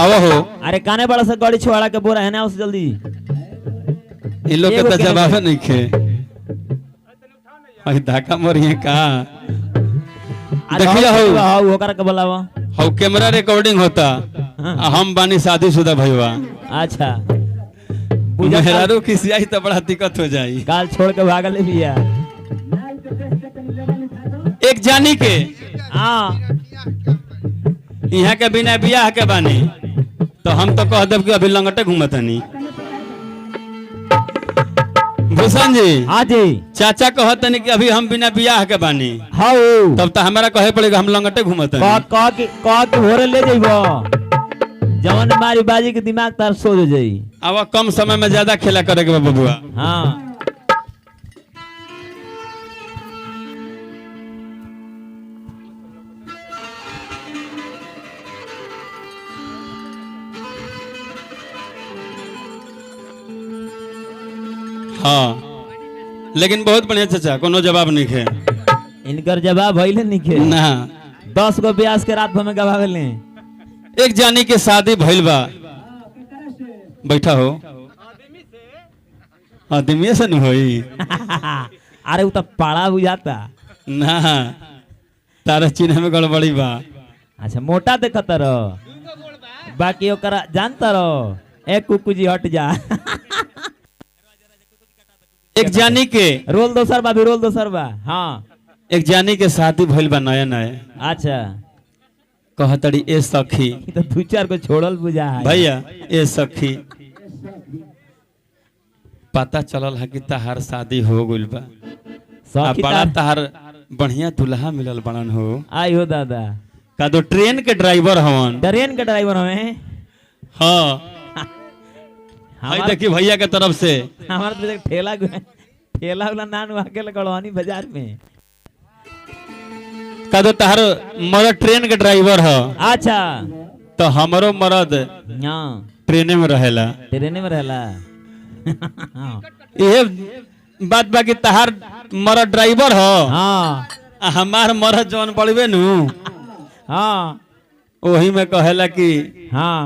आओ हो। अरे काने बड़ा सा गाड़ी छोड़ा के बोरा है ना उस जल्दी इन लोग के तो जवाब नहीं खे अरे धाका मरिए का देखिए हो हो ओकरा के बुलावा हो कैमरा रिकॉर्डिंग होता हम बानी शादीशुदा भईवा। अच्छा मेहरारू किसी आई तो बड़ा दिक्कत हो जाई। काल छोड़ के भागल भैया एक जानी के हां यहाँ के बिना बियाह के बानी तो हम तो कह देब कि अभी लंगटे घूमतनी। भूषण जी हाँ जी चाचा कहतनी कि अभी हम बिना बियाह के बानी हाँ तब तो हमारा कहे पड़ेगा हम लंगटे घूमतनी। कह के भोरे ले जाइबो जवन मारी बाजी के दिमाग तार सो हो जाई। अब कम समय में ज्यादा खेला करे के बबुआ। हाँ हाँ लेकिन बहुत बढ़िया चाचा कोनो जवाब नहीं खे इनकर जवाब भइले नहीं खे ना 10 गो ब्यास के रात भर में गवावेले। एक जानी के शादी भइल बा बैठा हो आदमी से नहीं होई अरे वो तो पाड़ा बुझाता ना तारा चिन्ह में गड़बड़ी बा। अच्छा मोटा देखता रहो बाकी ओकरा जानता रहो एक कुकु जी हट जा एक जानी के रोल दोसर बा भी रोल दोसर बा। हाँ एक जानी के शादी भइल बा नया नया। अच्छा कहतड़ी ए सखी तो दू चार को छोड़ल बुझा है भैया ए सखी पता चलल है कि तहार शादी हो गइल बा बड़ा तहार बढ़िया दुल्हा मिलल बनन हो। आई हो दादा का दो ट्रेन के ड्राइवर हवन ट्रेन के ड्राइवर हमें। हाँ हाय देखिए भैया के तरफ से हमारे तो ठेला ठेला वाला नान आके गड़वानी बाजार में का दो तहार मरद ट्रेन के ड्राइवर है। अच्छा तो हमारो मरद हाँ ट्रेने में रहेला ट्रेने में रहला ये बात बाकी तहार मरद ड्राइवर हो हाँ हमार मरद जौन पड़वे नु हाँ वही में कहेला कि हाँ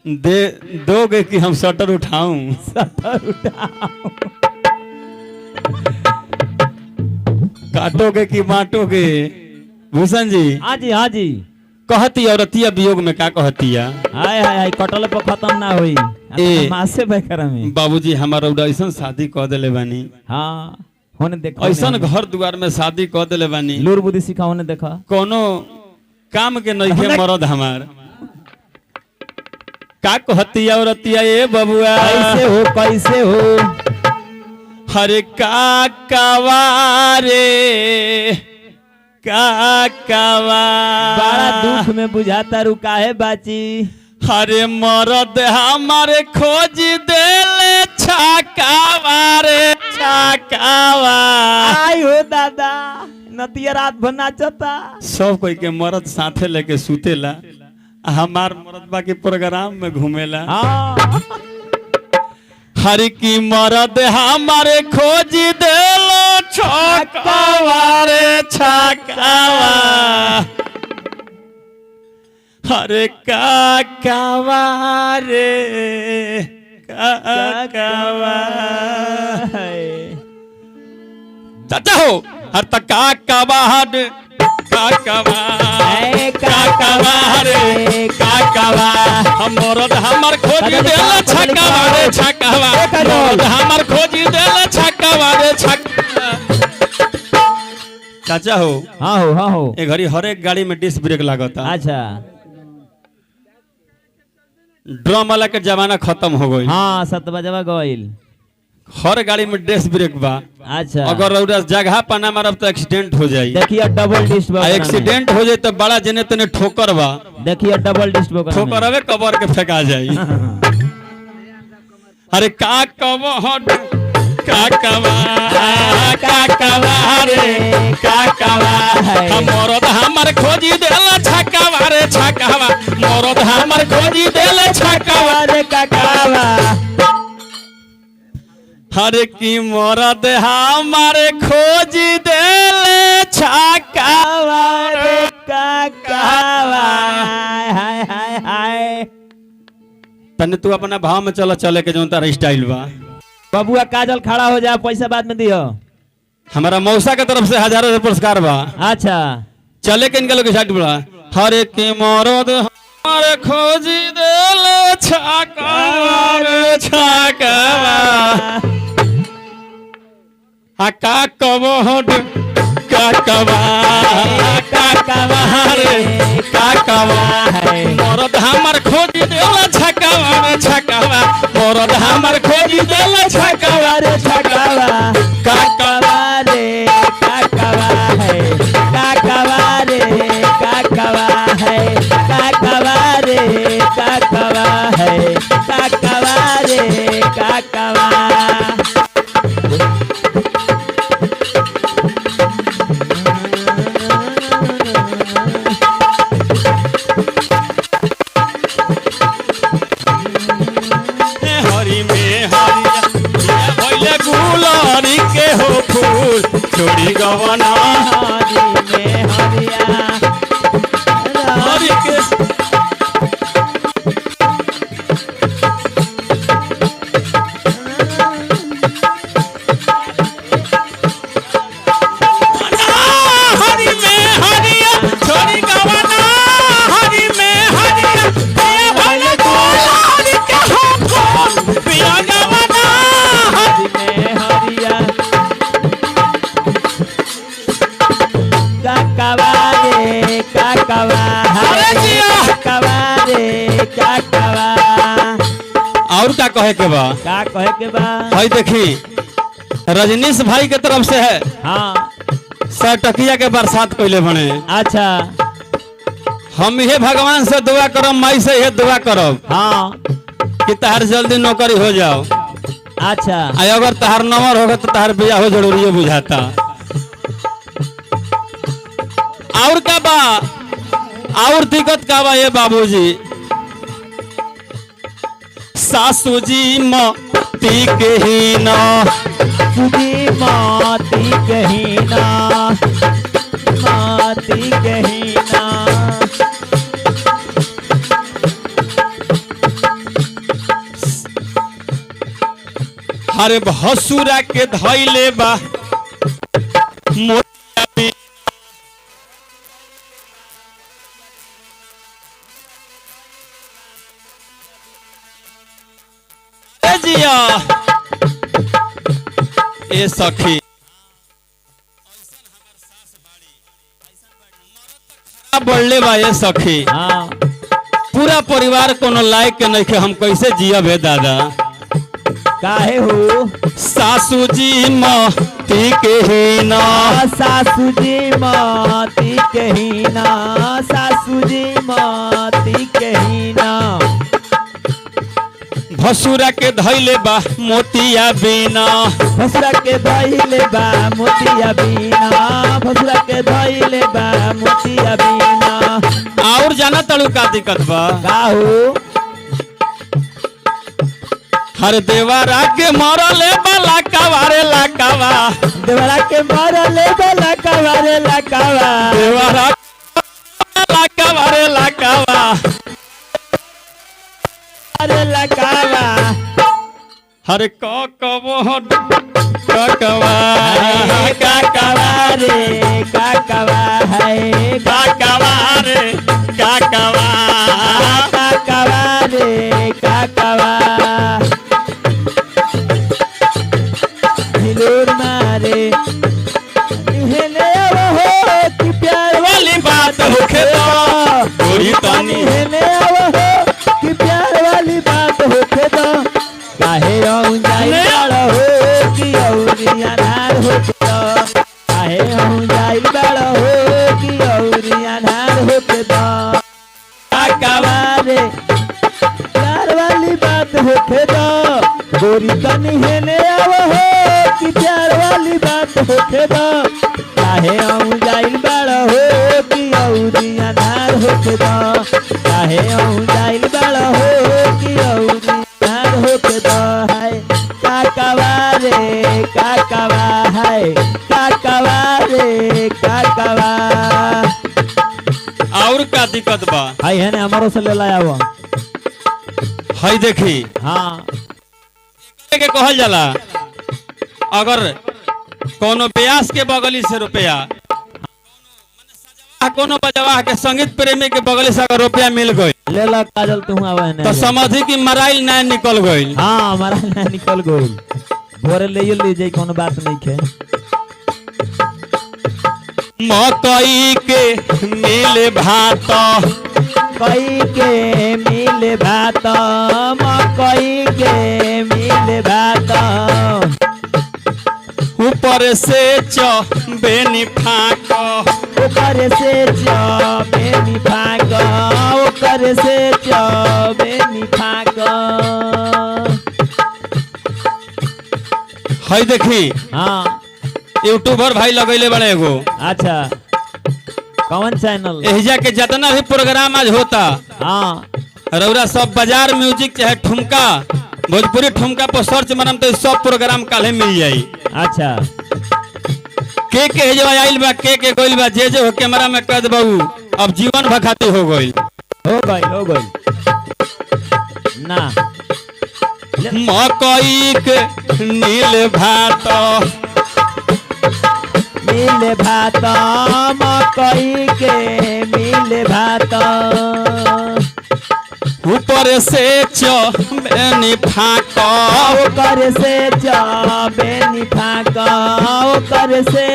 दे दोगे कि हम शटर उठाऊं शटर उठाऊं काटोगे कि बांटोगे। भूषण जी हाँ जी हाँ जी कहती औरतिया वियोग में का कहतिया हाय हाय हाय कटल पर खत्म ना होई मासे बेकर में बाबूजी हमारा ऐसा शादी कह देले बानी। हाँ होने देखो ऐसा घर द्वार में शादी कह देले बानी लूर बुद्धि सिखा होने देखा कोनो काम के नहीं के मरद हमार का कहतिया औरतिया ए बबुआ कैसे हो हरे का कवारे काकवा बड़ा दुख में बुझाता रुका है बाची। हरे मरद हमारे खोज देले छकावा रे छकावा। आई हो दादा नतिया रात भर नाचता सब कोई के मरद साथे लेके सुतेला हमार मरद बाकी प्रोग्राम में घूमेला। हाँ हर की मरद हमारे खोज देलो छकावा रे छकावा। हरे काकावा रे काकावा। चाचा हो हर तक काकावा काकावा काकावा रे काकावा। हम मरद हमार खोज देला छकावा रे छकावा। मरद हमार खोज देला छकावा रे छकावा। चाचा हो हाँ हो ए घड़ी हर एक गाड़ी में डिस्क ब्रेक लागता। अच्छा ड्रम वाला के जमाना खत्म हो गई। हाँ सतबजवा गइल हर गाड़ी में डिस्क ब्रेक बा। अच्छा अगर जगह पर ना मारब तो एक्सीडेंट हो जाई। देखिए डबल डिस्क एक्सीडेंट हो जाए तो बड़ा जने तने ठोकर बा। देखिए डबल डिस्क ठोकर अबे कबर के फेंका जाई। अरे का कब काकवा काकवा रे काकवा। मरद हमर खोजी देला छकावा रे छकावा। मरद हमर खोजी देला छकावा रे काकवा। हर की मरद हमारे खोजी देले छकावा रे काकवा। हाय हाय हाय तने तू अपना भाव में चलो चले के जो तारा स्टाइल बा। बबुआ काजल खड़ा हो जा, पैसा बाद में दियो। हमारा मौसा के तरफ से हजारों रुपए पुरस्कार बा। अच्छा चले के इनका लोग साइड बड़ा हर एक के मरद हमारे खोजी देल छाका का कबोड काकवा रे काकवा मरद हमर खोजी देल छकावा मरद हमर खोजी देल छकावा रे छकावा काकवा रे काकवा है काकवा रे काकवा है काकवा रे काकवा है काकवा रे काकवा। हरी में हरिया भइले गुलारी के हो फूल छोड़ी गवना हरी में हरिया हरी के हरी में हरिया छोड़ी गवना हरी में हरिया भइले गुलारी के हो फूल पिया गवना हरी में हरिया काकवा रे काकवा अरे जिया। काकवा रे काकवा। और क्या कहे के बा का कहे के बा? भाई देखी रजनीश भाई के तरफ से है हाँ 100 टकिया के बरसात कैले बने। अच्छा हम ये भगवान से दुआ करब माई से ये दुआ करब हाँ कि तहार जल्दी नौकरी हो जाओ। अच्छा आ अगर तहार नंबर होगा तो तहार बियाह हो जरूरी है बुझाता। और का बा और दिक्कत का बा ये बाबूजी सासू जी मती के ही ना तुझी माती कहीं ना माती कहीं ना। हरे भसुरा के धैले बा मोतिया भी ए जिया ए सखी बढ़ले बा ए सखी हाँ पूरा परिवार कोनो लायक के नहीं के हम कैसे जियब हे दादा। काहे हो सासू जी मती के ही ना सासू जी माती कहीं ना सासू जी माती कहीं ना। भसुरा के धैले बा मोतिया बिना भसुरा के धइले बा मोतिया बिना भसुरा के धइले बा मोतिया बिना। और जाना तड़ू का दिक्कत बा का हो हर देवारा के मरले बाला कवारे लाकावा देवरा के मारले बला कवारे लकावा देवारा लाकावारे लाकावा अरे लकावा हर ककवा ककवा काकवा रे काकवा है काकवा रे काकवा काकवा रे काकवा। हिलोर मारे हेले अब हो कि प्यार वाली बात होखे तो गोरी तानी हेले अब हो कि प्यार वाली बात होखे तो काहे आऊं जाई बड़ा हो कि औरी अनार होखे तो काहे आऊं जाई बड़ा हो कि औरी अनार होखे तो काकवा रे प्यार वाली बात होखे तो गोरी तनी हेले अब हो कि प्यार वाली बात होखे तो काहे आऊं जाइल बड़ा हो कि औरी अनार होखे तो काहे आऊं जाइल बड़ा हो कि औरी अनार होखे तो है काकवा रे काकवा है काकवा रे काकवा। और का दिक्कत बा हाय है ने हमारो से ले लाया वो हई देखी हाँ के कहल जाला अगर कोनो ब्यास के बगली से रुपया कोनो बजवा के संगीत प्रेमी के बगली से अगर रुपया मिल गई ले ला काजल तू आवे तो समझी कि मराइल ना निकल गई। हाँ हमारा ना निकल गई भोरे ले जाई कोनो बात नहीं के। मकई के मिल भात मकई के मिल भात मकई के मिल भात ऊपर से बेनी फाक ऊपर से बेनी फाक ऊपर से बेनी फाक। हई देखी हाँ यूट्यूबर भाई लगैले बड़े एगो। अच्छा कौन चैनल? एहिजा के जितना भी प्रोग्राम आज होता हाँ रउरा सब बाजार म्यूजिक चाहे ठुमका भोजपुरी ठुमका पर सर्च मारम तो सब प्रोग्राम काले मिल जाई। अच्छा के हेजवा आइल बा के गइल बा जे हो कैमरा में कह दबू अब जीवन भखाती हो गइल ना। मकई के नील भात मिल भात मकई के मिल भात ऊपर से बेनी फाक ऊपर से बेनी फाक ऊपर से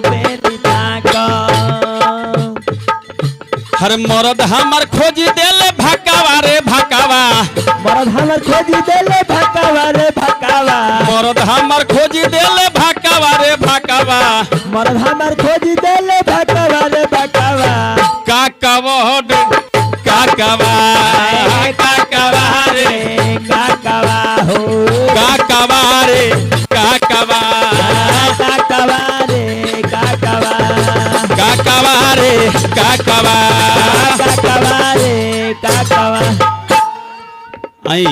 बेनी फाक। हर मरद हमर खोजी देले भकावा रे भकावा मरद हमर खोजी देले भकावा रे भकावा मरद हमर खोजी देले भकावा रे भकावा मरद हमर खोजी देले भकावा रे भकावा। काकावड काकावा काकावा रे काकावा हो काकावा रे काकावा काकावा रे काकावा काकावा रे काकावा काकावा रे काकावा। आई